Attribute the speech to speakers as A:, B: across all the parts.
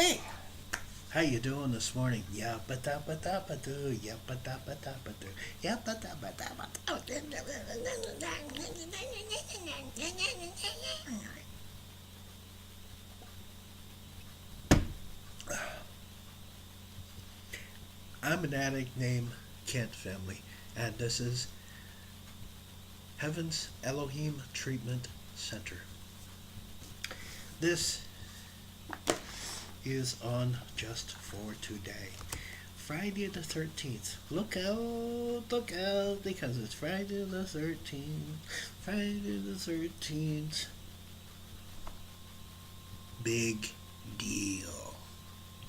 A: Hey, how you doing this morning? Yappa tappa tappa doo, yappa tappa tappa doo, yappa tappa tappa doo. I'm an addict named Kent family, and this is Heaven's Elohiym Treatment Center. This is on just for today. Friday the 13th. Look out, because it's Friday the 13th. Friday the 13th. Big deal.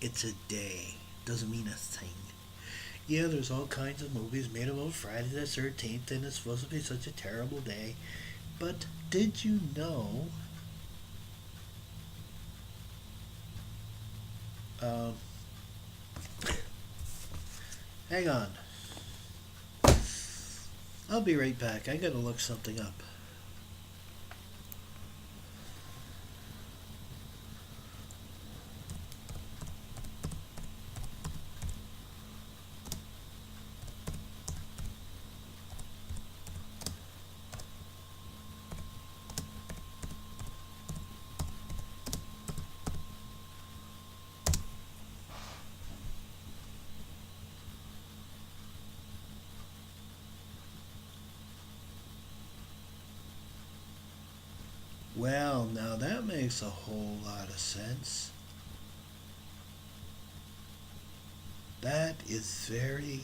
A: It's a day. Doesn't mean a thing. Yeah, there's all kinds of movies made about Friday the 13th, and it's supposed to be such a terrible day. But did you know? Um, Hang on. I'll be right back. I gotta look something up. Well, now that makes a whole lot of sense. That is very,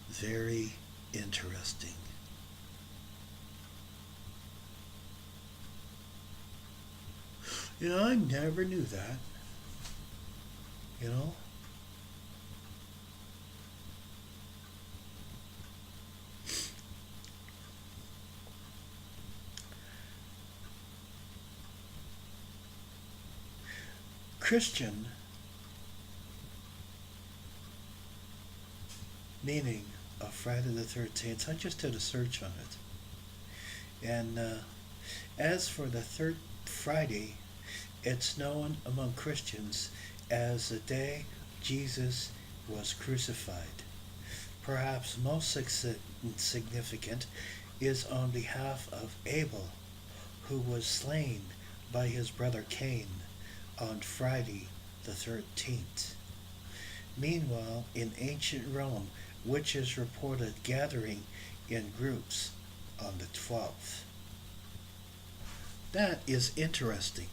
A: very interesting. I never knew that. You know? Christian, meaning of Friday the 13th, I just did a search on it. And as for the third Friday, it's known among Christians as the day Jesus was crucified. Perhaps most significant is on behalf of Abel, who was slain by his brother Cain on Friday the 13th. Meanwhile, in ancient Rome, witches reported gathering in groups on the 12th. That is interesting.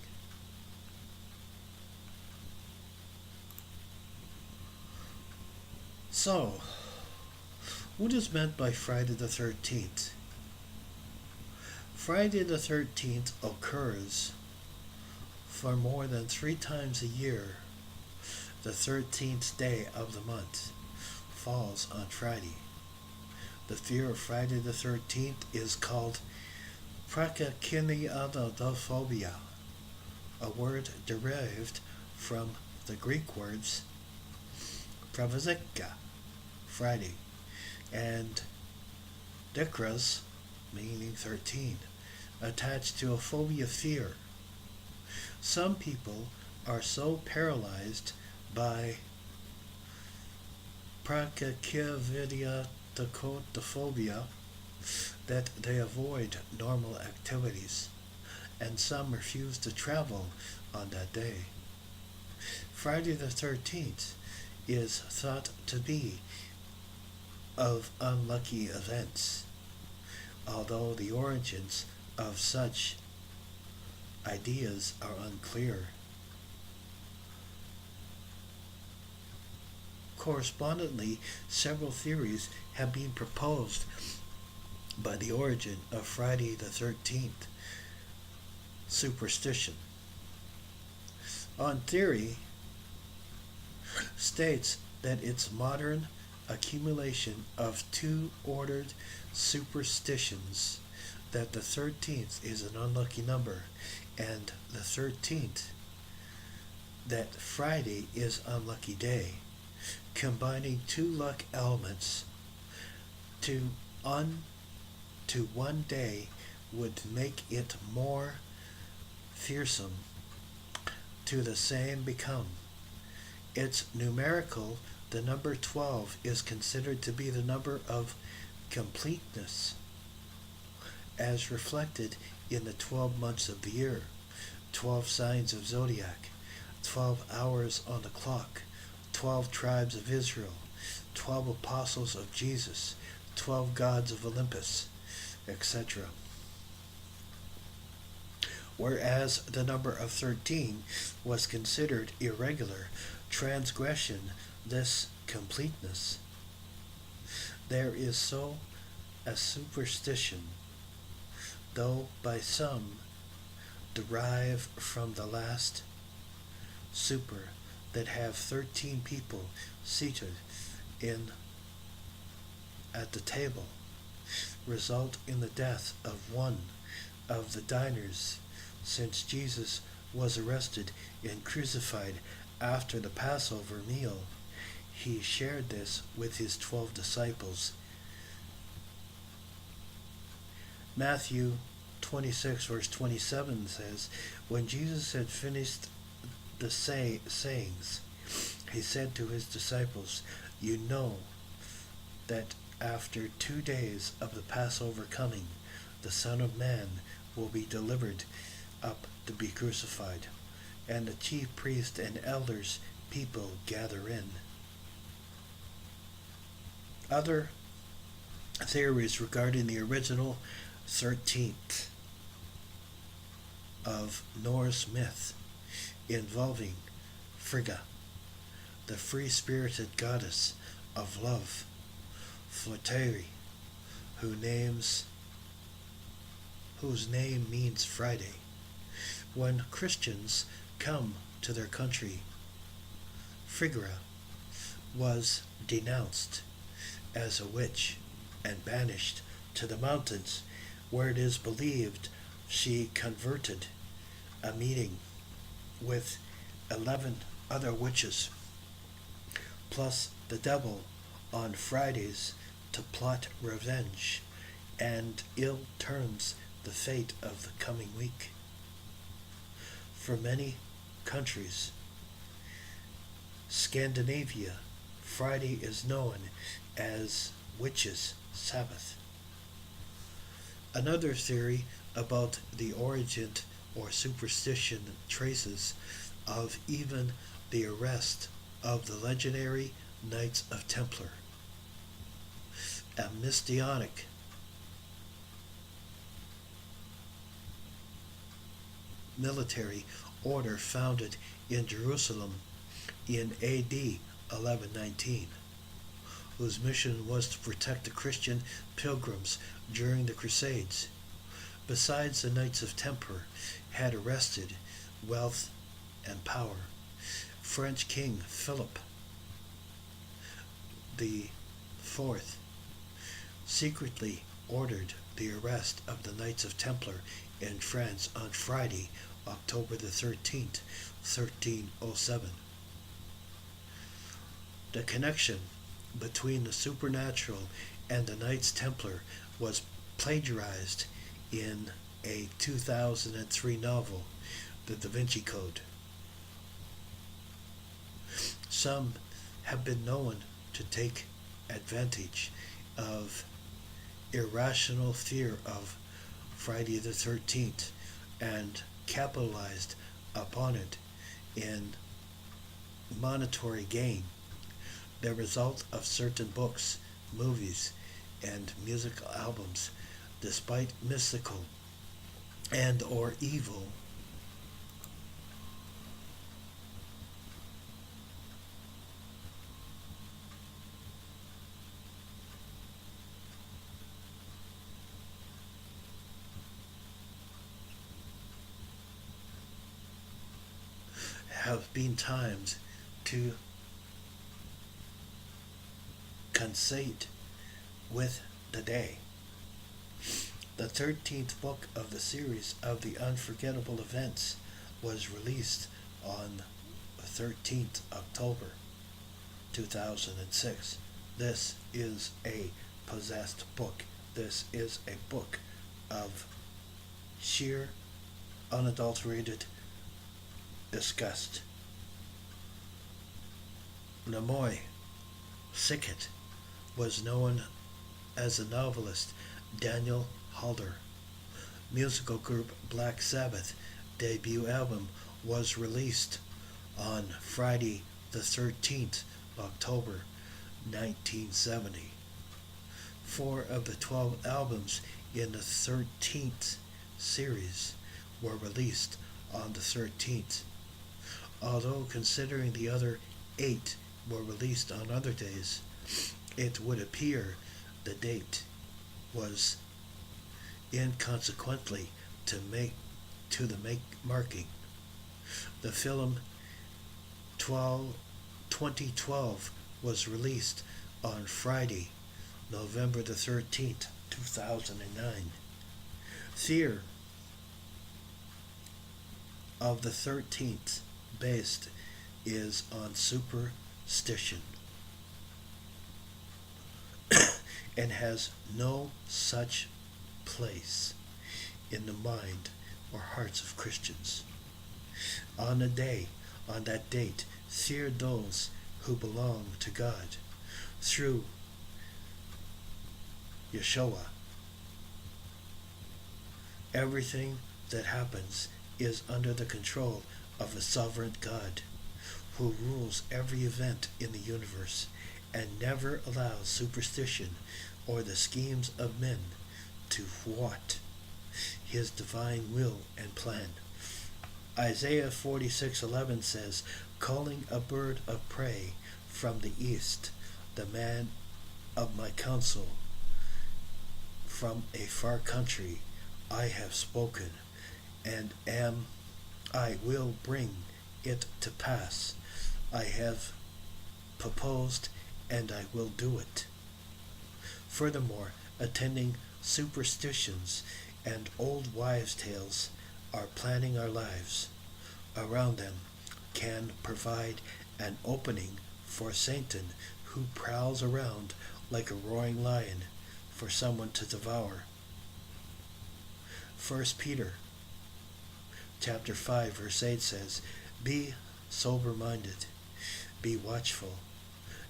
A: So, what is meant by Friday the 13th? Friday the 13th occurs for more than 3 times a year. The 13th day of the month falls on Friday. The fear of Friday the 13th is called prakakiniadophobia, a word derived from the Greek words pravazika, Friday, and dikras, meaning 13, attached to a phobia fear. Some people are so paralyzed by prakyvidiatocotophobia that they avoid normal activities, and some refuse to travel on that day. Friday the 13th is thought to be of unlucky events, although the origins of such ideas are unclear. Correspondingly, several theories have been proposed by the origin of Friday the 13th superstition. On theory, states that its modern accumulation of two ordered superstitions, that the 13th is an unlucky number, and the 13th, that Friday is unlucky day, combining two luck elements to one day would make it more fearsome to the same become. It's numerical. The number 12 is considered to be the number of completeness, as reflected in the 12 months of the year, 12 signs of zodiac, 12 hours on the clock, 12 tribes of Israel, 12 apostles of Jesus, 12 gods of Olympus, etc. Whereas the number of 13 was considered irregular transgression, this completeness. There is so a superstition, though by some derive from the last super, that have 13 people seated in at the table result in the death of one of the diners, since Jesus was arrested and crucified after the Passover meal. He shared this with his 12 disciples. Matthew 26 verse 27 says, when Jesus had finished the sayings, he said to his disciples, you know that after 2 days of the Passover coming, the Son of Man will be delivered up to be crucified. And the chief priests and elders people gather in. Other theories regarding the original 13th of Norse myth involving Frigga, the free-spirited goddess of love, Flotari, whose name means Friday. When Christians come to their country, Frigga was denounced as a witch and banished to the mountains, where it is believed she converted a meeting with 11 other witches, plus the devil, on Fridays to plot revenge and ill turns the fate of the coming week. For many countries, Scandinavia, Friday is known as Witches' Sabbath. Another theory about the origin or superstition traces of even the arrest of the legendary Knights of Templar, a Messianic military order founded in Jerusalem in AD 1119, whose mission was to protect the Christian pilgrims during the Crusades. Besides, the Knights of Templar had arrested wealth and power. French King Philip the Fourth secretly ordered the arrest of the Knights of Templar in France on Friday, October the 13th, 1307. The connection between the supernatural and the Knights Templar was plagiarized in a 2003 novel, The Da Vinci Code. Some have been known to take advantage of irrational fear of Friday the 13th and capitalized upon it in monetary gain, the result of certain books, movies, and musical albums, despite mystical and or evil have been times to coincide with the day. The 13th book of the series of the Unforgettable Events was released on 13th October 2006. This is a possessed book. This is a book of sheer, unadulterated disgust. Namoy Sickett was known as the novelist Daniel Halder. Musical group Black Sabbath debut album was released on Friday the 13th of October 1970. 4 of the 12 albums in the 13th series were released on the 13th, although considering the other 8 were released on other days, it would appear the date was inconsequently to the marking. The film 2012 was released on Friday, November the 13th, 2009. Fear of the 13th based is on superstition and has no such place in the mind or hearts of Christians. On that date, fear those who belong to God through Yeshua. Everything that happens is under the control of a sovereign God who rules every event in the universe and never allows superstition or the schemes of men to thwart his divine will and plan. Isaiah 46:11 says, calling a bird of prey from the east, the man of my counsel from a far country, I have spoken, and I will bring it to pass. I have proposed, and I will do it. Furthermore, attending superstitions and old wives' tales are planning our lives around them can provide an opening for Satan, who prowls around like a roaring lion for someone to devour. 1 Peter chapter 5 verse 8 says, be sober-minded, be watchful.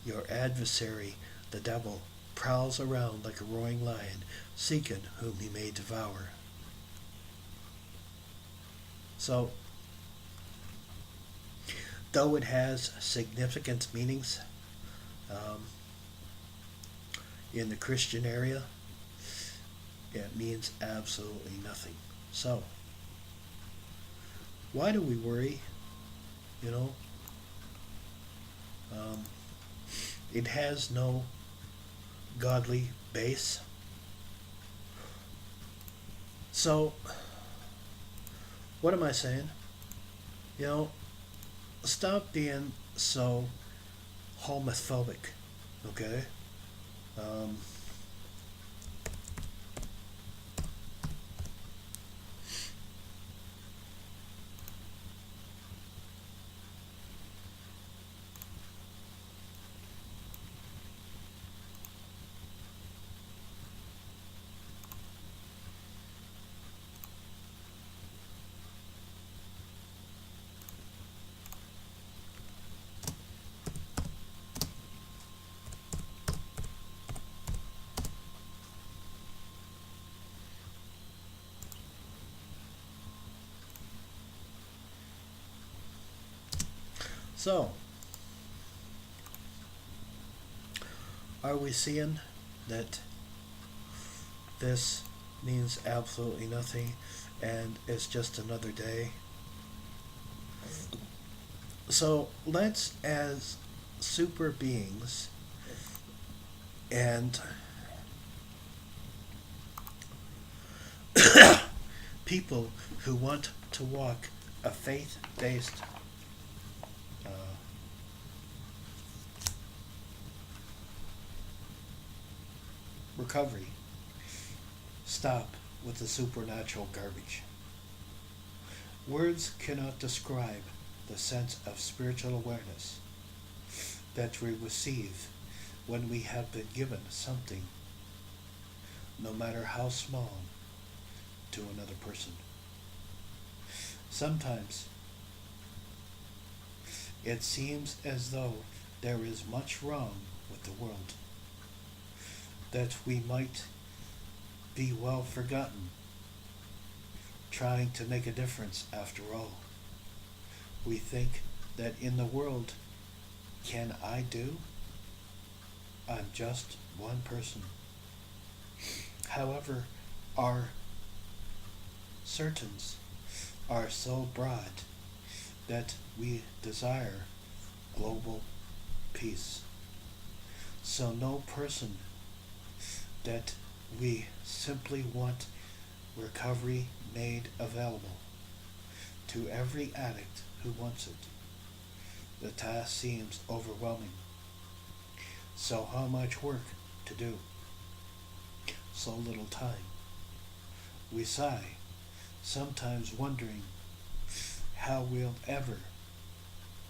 A: Your adversary, the devil, prowls around like a roaring lion, seeking whom he may devour. So, though it has significant meanings in the Christian area, it means absolutely nothing. So, why do we worry? You know, it has no godly base. So, what am I saying? You know, stop being so homophobic, okay? So, are we seeing that this means absolutely nothing and it's just another day? So, let's, as super beings and people who want to walk a faith-based recovery, stop with the supernatural garbage. Words cannot describe the sense of spiritual awareness that we receive when we have been given something, no matter how small, to another person. Sometimes it seems as though there is much wrong with the world, that we might be well forgotten, trying to make a difference after all. We think that in the world, can I do? I'm just one person. However, our certains are so broad that we desire global peace. So no person that we simply want recovery made available to every addict who wants it. The task seems overwhelming. So how much work to do? So little time. We sigh, sometimes wondering how we'll ever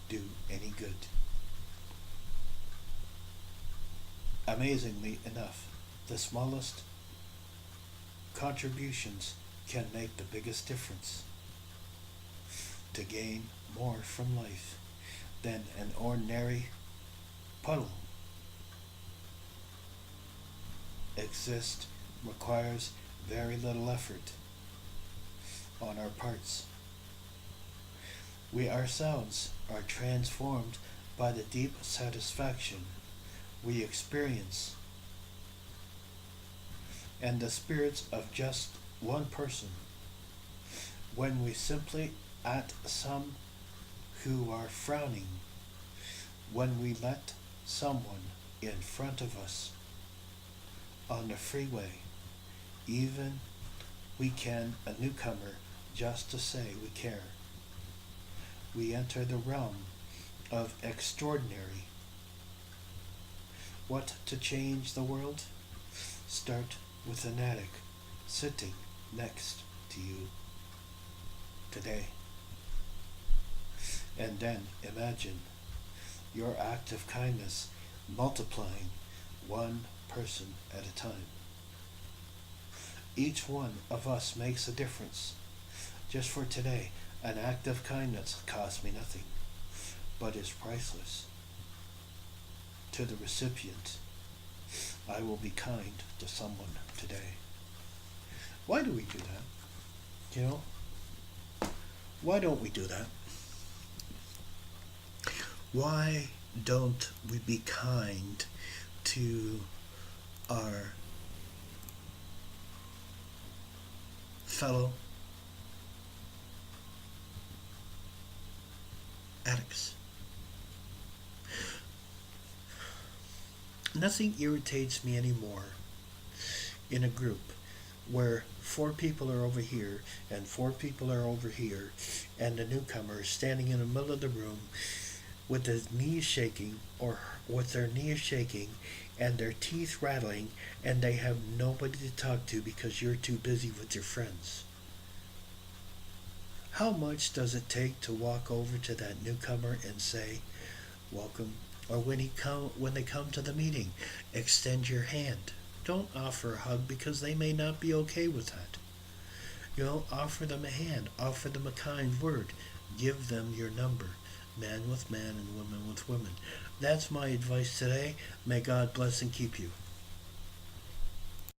A: do any good. Amazingly enough, the smallest contributions can make the biggest difference. To gain more from life than an ordinary puddle exist requires very little effort on our parts. We ourselves are transformed by the deep satisfaction we experience, and the spirits of just one person when we simply at some who are frowning, when we let someone in front of us on the freeway, even we can a newcomer just to say we care. We enter the realm of extraordinary. What to change the world? Start with an addict sitting next to you today. And then imagine your act of kindness multiplying one person at a time. Each one of us makes a difference. Just for today, an act of kindness costs me nothing, but is priceless. To the recipient, I will be kind to someone today. Why do we do that? You know? Why don't we do that? Why don't we be kind to our fellow addicts? Nothing irritates me anymore in a group where 4 people are over here and 4 people are over here, and the newcomer is standing in the middle of the room with his knees shaking, or with their knees shaking and their teeth rattling, and they have nobody to talk to because you're too busy with your friends. How much does it take to walk over to that newcomer and say, welcome? Or when they come to the meeting, extend your hand. Don't offer a hug because they may not be okay with that. Offer them a hand, offer them a kind word, give them your number. Man with man and woman with woman. That's my advice today. May God bless and keep you.